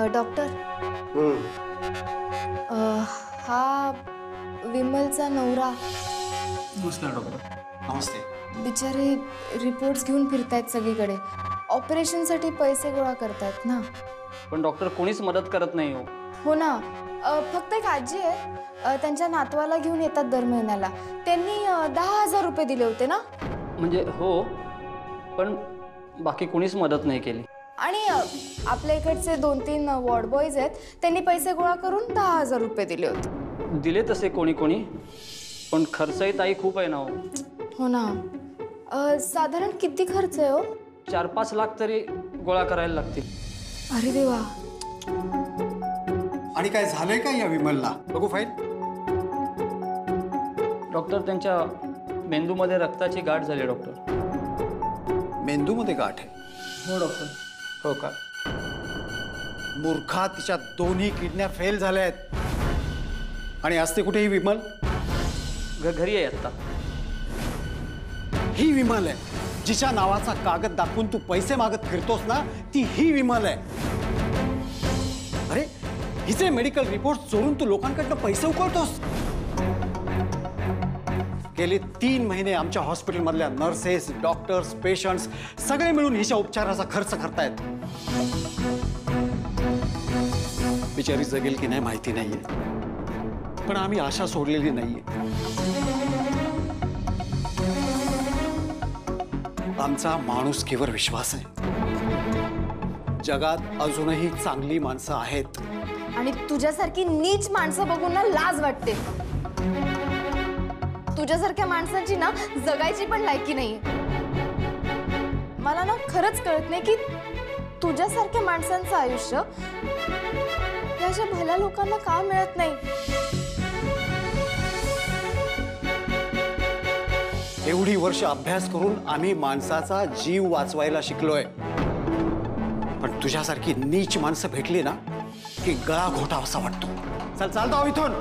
Doctor हा विमलचा नवरा। नमस्कार डॉक्टर। नमस्ते। बिचारे रिपोर्ट्स घेऊन फिरतायत सगळीकडे, ऑपरेशनसाठी पैसे गोळा करतायत ना। पण डॉक्टर कोणीच मदत करत नाही हो। हो ना, फक्त एक आजी आहे, त्यांच्या नातवाला घेऊन येतात दर महिन्याला। त्यांनी 10,000 रुपये दिले होते ना। म्हणजे हो, पण बाकी कोणीच मदत नाही केली। आणि आपल्या इकडचे 2-3 वॉर्ड बॉयज आहेत, त्यांनी पैसे गोळा करून 10,000 रुपये दिले होते। दिले तसे कोणी कोणी, पण खर्चही ताई खूप आहे ना हो। हो ना, साधारण किती खर्च आहे हो? 4-5 लाख तरी गोळा करायला लागतील। अरे देवा। आणि काय झालंय का या विमलला? बघू फाईल। डॉक्टर त्यांच्या मेंदूमध्ये रक्ताची गाठ झाली डॉक्टर। मेंदूमध्ये गाठ आहे? हो डॉक्टर। हो का? मूर्खा, तिच्या दोन्ही किडन्या फेल झाल्या आहेत। आणि असते कुठे ही विमल? घरी आहे आता। ही विमल आहे जिच्या नावाचा कागद दाखवून तू पैसे मागत फिरतोस ना, ती ही विमल आहे। अरे हिचे मेडिकल रिपोर्ट चोरून तू लोकांकडनं पैसे उकळतोस। गेले 3 महिने आमच्या हॉस्पिटलमधल्या नर्सेस, डॉक्टर्स, पेशंट्स सगळे मिळून हिच्या उपचाराचा खर्च करतायत। बिचारी जगेल की नाही माहिती नाहीये, पण आम्ही आशा सोडलेली नाहीये। आमचा माणुसकीवर विश्वास आहे। जगात अजूनही चांगली माणसं आहेत। आणि तुझ्यासारखी नीच माणसं बघून ना लाज वाटते। तुझ्यासारख्या माणसांची ना जगायची पण लायकी नाही। मला ना खरंच कळत नाही की तुझ्यासारख्या माणसांचं आयुष्य या अशा भल्या लोकांना का मिळत नाही। एवढी वर्ष अभ्यास करून आम्ही माणसाचा जीव वाचवायला शिकलोय, पण तुझ्यासारखी नीच माणसं भेटली ना की गळा घोटावासा वाटतो। चल चालतो इथून।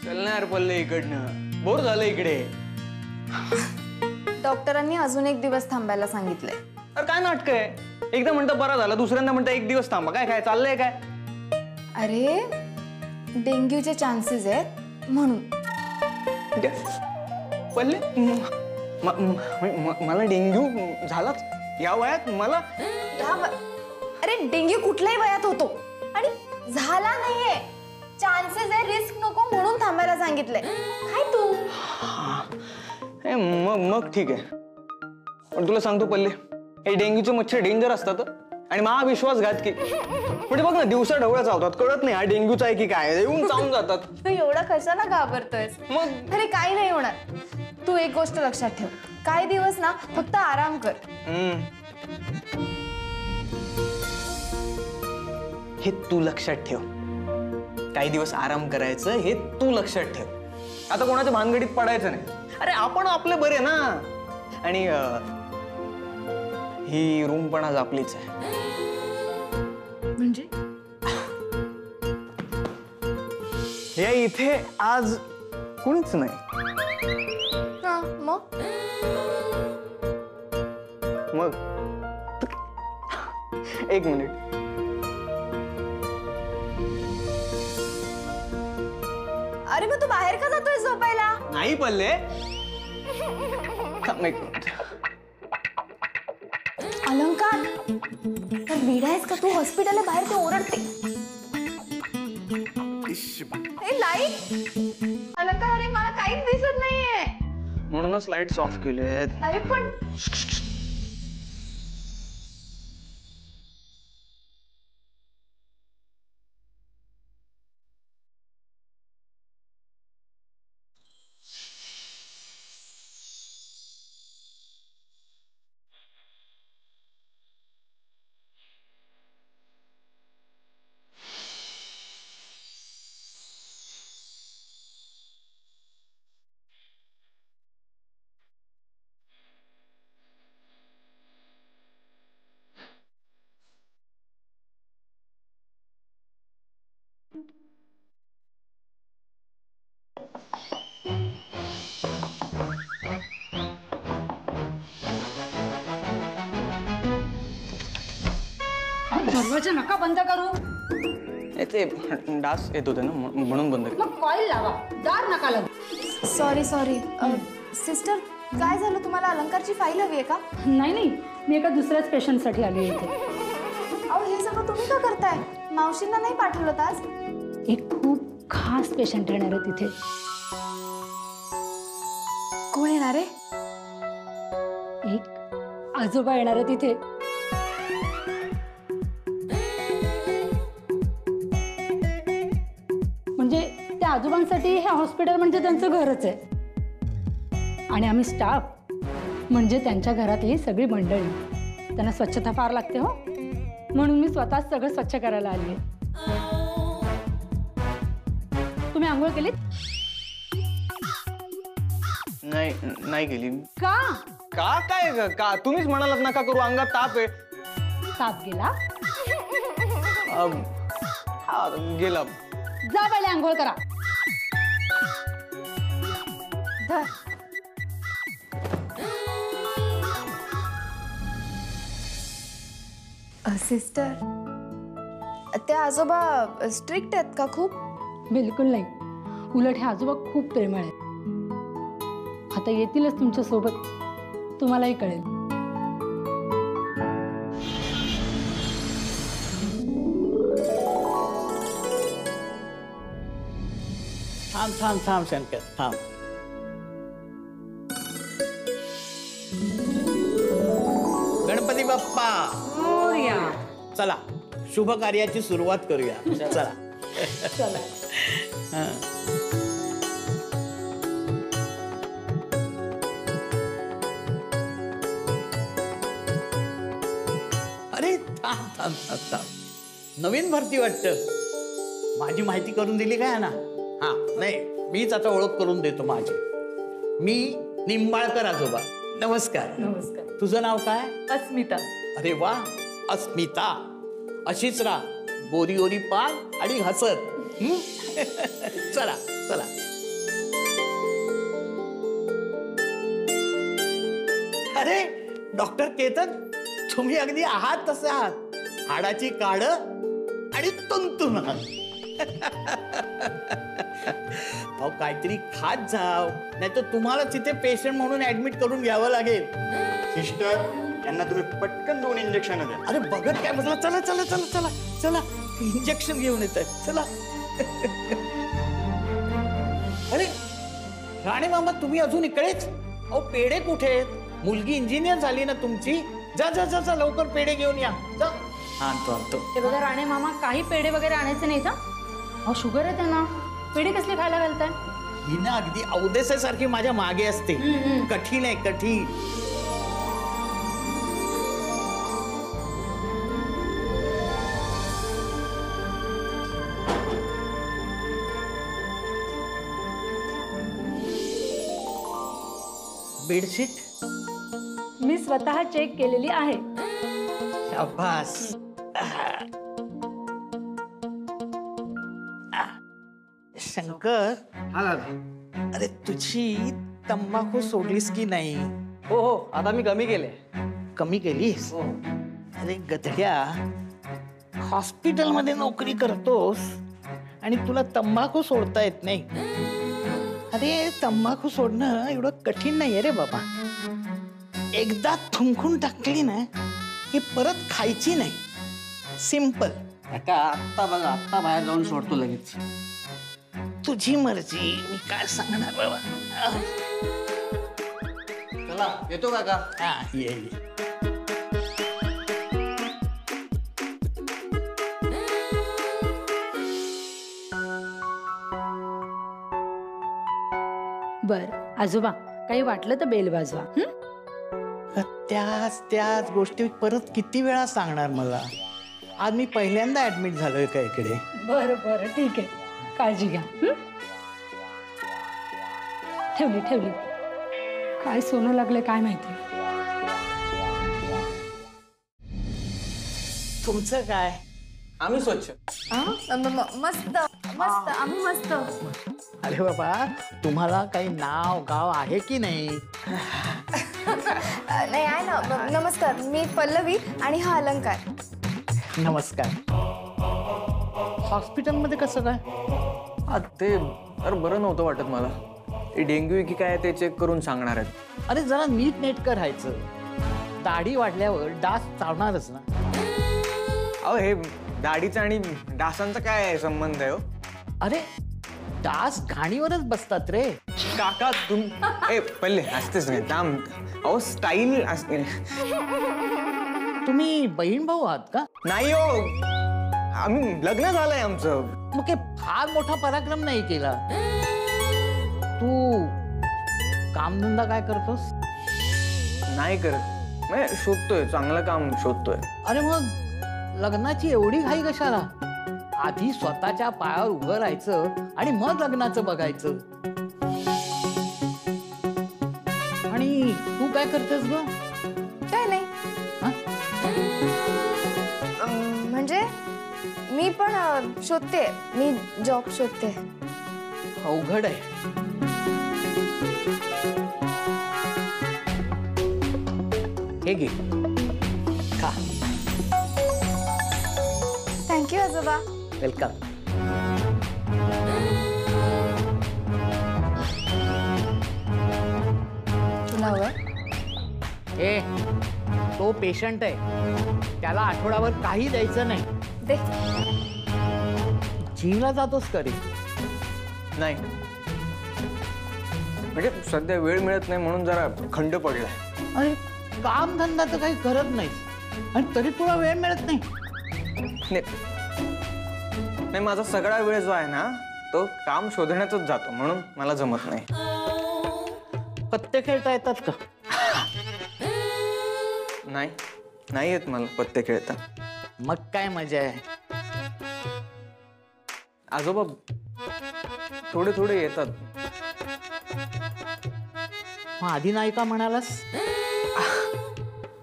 चलणार पल्ले इकडनं, बोर झालं इकडे। डॉक्टरांनी अजून एक दिवस थांबायला सांगितलंय। अरे काय नाटक आहे? एकदा म्हणता बरा झाला, दुसऱ्यांदा म्हणता 1 दिवस थांबा। काय काय चाललंय काय? अरे डेंग्यूचे चान्सेस आहेत म्हणून। पल्ले मला डेंग्यू झालाच या वयात मला। अरे डेंग्यू कुठल्याही वयात होतो आणि झाला नाहीये। चान्सेस आहे, रिस्क नको म्हणून थांबायला सांगितलंय। काय तू? मग ठीक आहे, पण तुला सांगतो पल्ले, हे डेंग्यूचे मच्छर डेंजर असतात आणि महाविश्वासघातकी। म्हणजे बघ ना, दिवसा ढवळ्या चावतात, कळत नाही हा डेंग्यूचा आहे की काय, येऊन चावून जातात। तू एवढा कशाला घाबरतोयस? मग अरे काही नाही होणार। तू एक गोष्ट लक्षात ठेव, काही दिवस ना फक्त आराम कर। हे तू लक्षात ठेव, काही दिवस आराम करायचं हे तू लक्षात ठेव। आता कोणाच्या भानगडीत पडायचं नाही। अरे आपण आपले बरे ना। आणि ही रूम पण आज आपलीच आहे। म्हणजे हे इथे आज कुणीच नाही। मग मग 1 मिनिट। अरे मग तू बाहेर का जातोय झोपायला? नाही पल्ले, थांब 1 मिनिट। अलंकार, तर वेडा आहेस का तू? हॉस्पिटलला बाहेर ते ओरडते। लाईट अलंकार, अरे मला काहीच दिसत नाहीये। म्हणूनच लाईट्स ऑफ केलेत। अरे पण दरवाजा नका बंद करू. ते डास येत होते ना म्हणून बंद केलं. मग कॉईल लावा, दार नका लावू. सॉरी सिस्टर, काय झालं? तुम्हाला अलंकारची फाईल हवी आहे का? नाही, मी एका दुसऱ्याच पेशंटसाठी आली आहे इथे. अहो, हे सगळं तुम्ही का करताय? मावशींना नाही पाठवलं आज? एक खूप खास पेशंट येणार आहे तिथे. कोण येणार आहे? एक आजोबा येणार आहे तिथे. म्हणजे त्या आजोबांसाठी हे हॉस्पिटल म्हणजे त्यांचं घरच आहे. आणि आम्ही स्टाफ म्हणजे त्यांच्या घरातली सगळी मंडळी. त्यांना स्वच्छता फार लागते हो, म्हणून मी स्वतःच सगळं स्वच्छ करायला आली आहे. तुम्ही आंघोळ केलीत? नाही गेली. का? काय का तुम्हीच म्हणालात नका करू, अंगात ताप आहे. ताप गेला? हा गेला. जा पहिले आंघोळ करा. सिस्टर, ते आजोबा स्ट्रिक्ट आहेत का खूप? बिलकुल नाही, उलट हे आजोबा खूप प्रेमळ आहेत. आता येतीलच तुमच्या सोबत, तुम्हालाही कळेल. थांब शंकर, थांब. गणपती बाप्पा मोरया. चला, शुभ कार्याची सुरुवात करूया. चला. हां. अरे थांब. नवीन भरती वाटतं. माझी माहिती करून दिली काय ना? हा, नाही, मीच आता ओळख करून देतो माझी. मी निंबाळकर आजोबा. नमस्कार. नमस्कार. तुझं नाव काय? अस्मिता. अरे वा, अस्मिता. अशीच राहा, गोरी पान आणि हसत. चला. अरे डॉक्टर केतन, तुम्ही अगदी आहात तसे आहात. हाडाची काढ आणि तुंतुन. अहो, काहीतरी खात जाव, नाही तर तुम्हाला तिथे पेशंट म्हणून ऍडमिट करून घ्यावं लागेल. सिस्टर, यांना तुम्ही पटकन 2 इंजेक्शन द्या. अरे बघत काय बसला? चला इंजेक्शन घेऊन येत आहे. चला. अरे राणे मामा, तुम्ही अजून इकडेच? अहो, पेढे कुठे आहेत? मुलगी इंजिनियर झाली ना तुमची. जा लवकर पेढे घेऊन या. जा. आणतो. ते बघा राणे मामा, काही पेढे वगैरे आणायचे नाही का? अहो, शुगर आहे त्यांना, पेढे कसले खायला घालताय? ही ना अगदी अवदेसासारखी माझ्या मागे असते. कठीण आहे, कठीण. बेडशीट मी स्वतः चेक केलेली आहे. शाबास. शंकर, अरे तुझी तंबाखू सोडलीस की नाही? हो, आता मी कमी केले. कमी केलीस? अरे गधड्या, हॉस्पिटलमध्ये नोकरी करतोस आणि तुला तंबाखू सोडता येत नाही. अरे तंबाखू सोडणं एवढं कठीण नाहीये रे बाबा. एकदा थुंकून टाकली ना की परत खायची नाही. सिंपल. काका, आत्ता बघा, आत्ता बाहेर जाऊन सोडतो लगेच. तुझी मर्जी, मी काय सांगणार बाबा. चला, येतो काका. हा, ये. बर आजोबा, काही वाटलं तर बेल वाजवा. त्याच गोष्टी परत किती वेळा सांगणार मला? आज मी पहिल्यांदा ऍडमिट झालोय का इकडे. बरं ठीक आहे, काळजी घ्या. ठेवली. काय सोनं लागलं काय माहिती. तुमचं काय? आम्ही स्वच्छ. मस्त आम्ही मस्त. अरे बाबा, तुम्हाला काही नाव गाव आहे की नाही? नाही आहे ना. नमस्कार, मी पल्लवी आणि हा अलंकार. नमस्कार. हॉस्पिटलमध्ये कसं काय? ते बरं नव्हतं वाटत मला. ते डेंग्यू आहे की काय ते चेक करून सांगणार आहेत. अरे जरा नीट नेटकं राहायचं. दाढी वाढल्यावर डास चावणारच ना. अहो हे दाढीचा आणि डासांचा काय संबंध आहे हो? अरे डास घाणीवरच बसतात रे. काका पहिले असतेच नाही थांब. अहो स्टाईल असते. तुम्ही बहीण भाऊ आहात का? नाही हो, आम्ही लग्न झालंय आमचं. मग काही फार मोठा पराक्रम नाही केला. तू कामधंदा काय करतोस? नाही करत, म्हणजे शोधतोय, चांगलं काम शोधतोय. अरे मग लग्नाची एवढी घाई कशाला? आधी स्वतःच्या पायावर उभं राहायचं आणि मग लग्नाचं बघायचं. आणि तू काय करतेस ग? काय नाही. हा? म्हणजे मी पण शोधते. मी जॉब शोधते. अवघड आहे. हे घे खा. थँक्यू आजोबा. वेलकम. तुला हवंय? ए तो पेशंट आहे, त्याला आठवड्यावर काही द्यायचं नाही. दे. जिमला जातोस कधी? नाही म्हणजे सध्या वेळ मिळत नाही म्हणून जरा खंड पडलाय. अरे काम धंदा तर काही करत नाही आणि तरी तुला वेळ मिळत नाही. नाही माझा सगळा वेळ जो आहे ना तो काम शोधण्यातच जातो, म्हणून मला जमत नाही. पत्ते खेळता येतात का? नाही नाही येत मला पत्ते खेळता. मग काय मजा आहे. आजोबा थोडे थोडे येतात. मग आधी नाही का म्हणालास?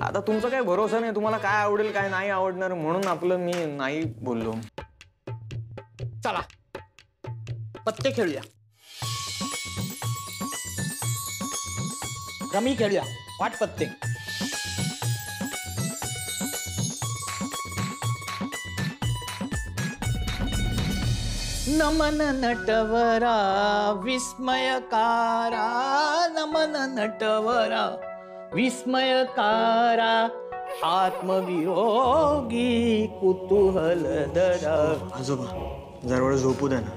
आता तुमचा काही भरोसा नाही, तुम्हाला काय आवडेल काय नाही आवडणार, म्हणून आपलं मी नाही बोललो. चला पत्ते खेळूया. रमी खेळूया. वाट पत्ते. नमन नटवरा विस्मयकारा, नमन नटवरा विस्मयकारा, आत्मवियोगी कुतूहल दरा. आजोबा जरा वेळ झोपू द्या ना,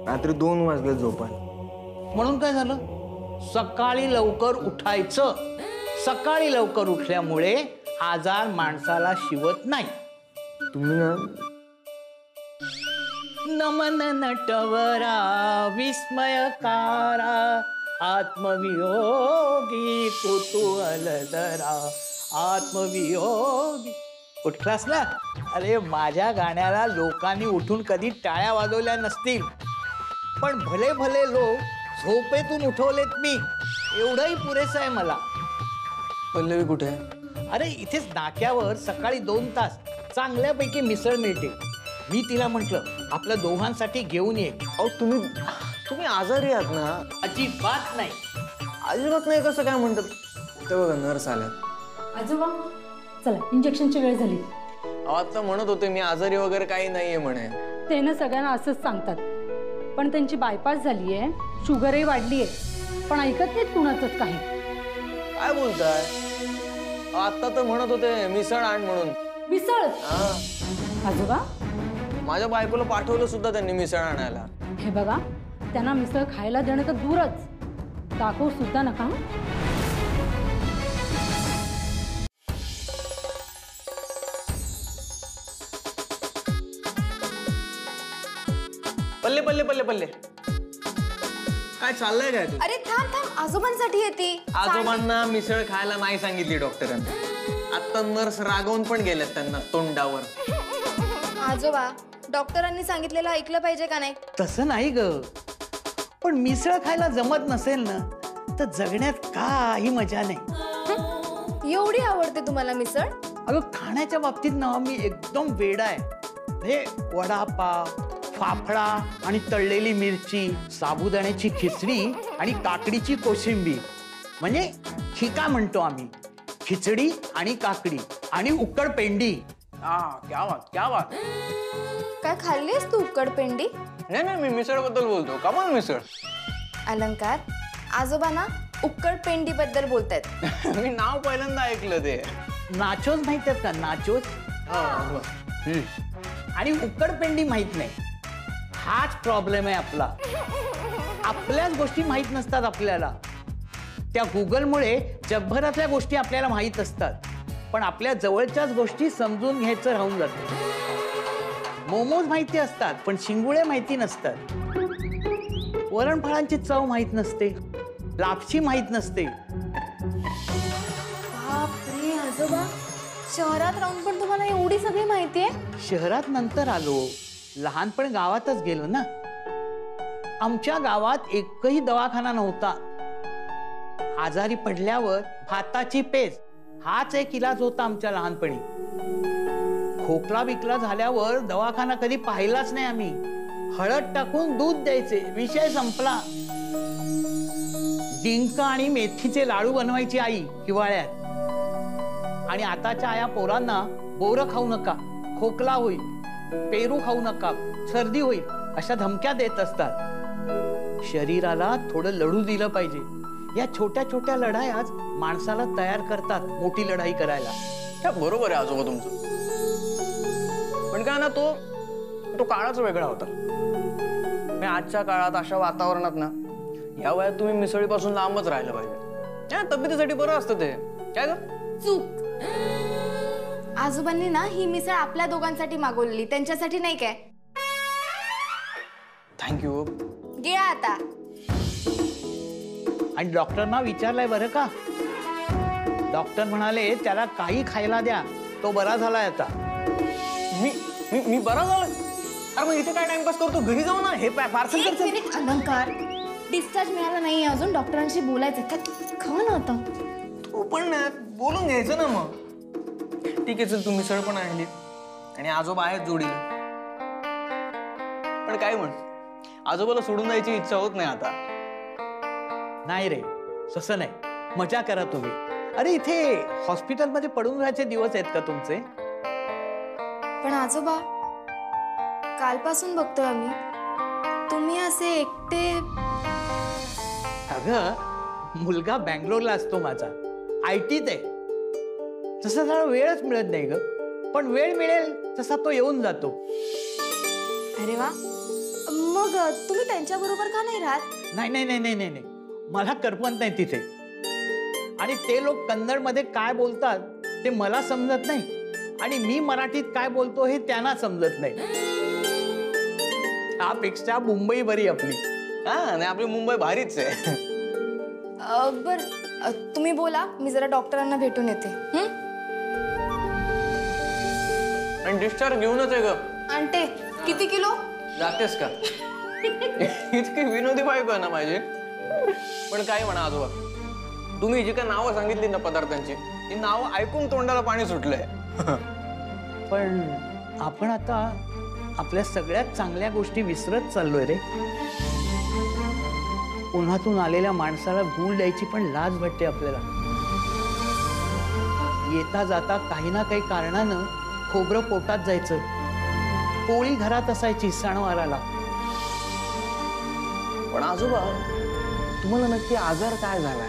रात्री 2 वाजले झोपायला. म्हणून काय झालं? सकाळी लवकर उठायचं. सकाळी लवकर उठल्यामुळे आजार माणसाला शिवत नाही. तुम्ही ना नमन नटवरा विस्मयकारा, आत्मवियोगी कुतूहल दरा, आत्मवियोगी. उठलास ना? अरे माझ्या गाण्याला लोकांनी उठून कधी टाळ्या वाजवल्या नसतील, पण भले भले लोक झोपेतून उठवलेत मी. एवढंही पुरेसं आहे मला. पल्लवी कुठे आहे? अरे इथेच नाक्यावर सकाळी 2 तास चांगल्यापैकी मिसळ मिळते. मी तिला म्हटलं आपल्या दोघांसाठी घेऊन ये. अहो तुम्ही आजारी आहात ना? अजिबात नाही. अजिबात नाही कसं काय म्हणतात? ते बघा नर्स आल्या. आजोबा चला, इंजेक्शनची वेळ झाली. आता म्हणत होते मी आजारी वगैरे काही नाहीये म्हणे. ते ना सगळ्यांना असंच सांगतात, पण त्यांची बायपास झाली आहे, शुगरही वाढली आहे, पण ऐकत नाहीत कुणाचंच काही. काय बोलताय? आता तर म्हणत होते मिसळ आण म्हणून. मिसळ? आजोबा माझ्या बायकोला पाठवलं सुद्धा त्यांनी मिसळ आणायला. हे बघा, त्यांना मिसळ खायला देणं तर दूरच, दाखवू सुद्धा नका. पल्ले पल्ले पल्ले पल्ले काय चाललंय काय तू? अरे थांब थांब. आजोबांसाठी येते. आजोबांना मिसळ खायला नाही सांगितली डॉक्टरांनी. आता नर्स रागवून पण गेल्यात त्यांना तोंडावर. आजोबा डॉक्टरांनी सांगितलेलं ऐकलं पाहिजे का नाही? तसं नाही ग, पण मिसळ खायला जमत नसेल ना तर जगण्यात काही मजा नाही. एवढी आवडते तुम्हाला मिसळ? अगं खाण्याच्या बाबतीत ना मी एकदम वेडा आहे. हे वडापाव, फाफडा आणि तळलेली मिरची, साबुदाण्याची खिचडी आणि काकडीची कोशिंबीर, म्हणजे खिका म्हणतो आम्ही. खिचडी आणि काकडी आणि उकड पेंडी. क्या बात क्या बात. काय खाल्लीस तू उकडपेंडी? नाही नाही, मी मिसळ बद्दल बोलतो. कमाल मिसळ. अलंकार, आजोबा ना उकडपेंडी बद्दल बोलतायत. मी नाव पहिल्यांदा ऐकलं ते. नाचोस माहित आहेत का? नाचोस. आणि उकडपेंडी माहित नाही. हाच प्रॉब्लेम आहे आपला. आपल्याच गोष्टी माहित नसतात आपल्याला. त्या गुगलमुळे जगभरातल्या गोष्टी आपल्याला माहित असतात, पण आपल्या जवळच्याच गोष्टी समजून घ्यायचं राहून जातं. मोमोज माहिती असतात, पण शिंगुळे माहिती नसतात. वरणफळांची चव माहित नसते, लापशी माहित नसते. बापरे आजोबा, शहरात राहून पण तुम्हाला एवढी सगळी माहिती आहे? शहरात नंतर आलो, लहानपण गावातच गेलो ना. आमच्या गावात एकही दवाखाना नव्हता. आजारी पडल्यावर भाताची पेज हाच एक इलाज होता आमच्या लहानपणी. खोकला बिकला झाल्यावर दवाखाना कधी पाहिलाच नाही आम्ही. हळद टाकून दूध द्यायचे, विषय संपला. डिंक आणि मेथीचे लाडू बनवायची आई हिवाळ्यात. आणि आताच्या आया पोरांना बोरं खाऊ नका, खोकला होईल, पेरू खाऊ नका, सर्दी होईल अशा धमक्या देत असतात. शरीराला थोडं लढू दिलं पाहिजे. या छोट्या छोट्या लढायाच माणसाला तयार करतात मोठी लढाई करायला. क्या बरोबर आहे आजोबा तुमचं. पण काय ना, तो काळच वेगळा होता. आजच्या काळात अशा वातावरणात ना, या वयात तुम्ही मिसळीपासून लांबच राहिलं पाहिजे. या तब्येतीसाठी बरं असतं ते. काय ग? चूक. आजोबांनी ना ही मिसळ आपल्या दोघांसाठी मागवलेली, त्यांच्यासाठी नाही. काय थँक्यू. गिळा आता. आणि डॉक्टरना विचारलंय बरं का. डॉक्टर म्हणाले त्याला काही खायला द्या, तो बरा झालाय आता. मी बरा झालं. अरे मग इथे काय टाइमपास करतो, घरी जाऊ ना. हे पार्सल एक मिनिट अलंकार, डिस्चार्ज मिळाला नाही अजून, डॉक्टरांशी बोलायचं. खा ना आता. तू पण बोलून घ्यायचं ना मग. ठीक आहे, चल, तू मिसळ पण आणली आणि आजोबा आहेत जोडीला. पण काय म्हण, आजोबाला सोडून जायची इच्छा होत नाही आता. नाही रे, तसं नाही. मजा करा तुम्ही. अरे इथे हॉस्पिटलमध्ये पडून राहायचे दिवस आहेत का तुमचे? पण आजोबा, कालपासून बघतोय आम्ही तुम्ही असे एकटे. अगं, मुलगा बँगलोरला असतो माझा, IT-त आहे. तसा त्याला वेळच मिळत नाही ग. पण वेळ मिळेल तसा तो येऊन जातो. अरे वा, मग तुम्ही त्यांच्या बरोबर का नाही राहत? नाही नाही नाही नाही नाही, मला करमत नाही तिथे. आणि ते लोक कन्नडमध्ये काय बोलतात ते मला समजत नाही, आणि मी मराठीत काय बोलतो हे त्यांना समजत नाही. त्यापेक्षा मुंबई बरी आपली. हा, नाही आपली मुंबई भारीच आहे. बर, तुम्ही बोला, मी जरा डॉक्टरांना भेटून येते. आणि डिस्चार्ज घेऊनच आहे ग. आणते. किती किलो? जातेस का? इतकी विनोदी बायको आहे ना माझी. पण काय म्हणा आजोबा, तुम्ही जी काय नावं सांगितली ना पदार्थांची, ती नावं ऐकून तोंडाला पाणी सुटलंय. पण आपण आता आपल्या सगळ्यात चांगल्या गोष्टी विसरत चाललोय रे. उन्हातून आलेल्या माणसाला गूळ द्यायची पण लाज वाटते आपल्याला. येता जाता काही ना काही कारणानं खोबरं पोटात जायचं, पोळी घरात असायची सणवाराला. पण आजोबा, तुम्हाला नक्की आजार काय झालाय?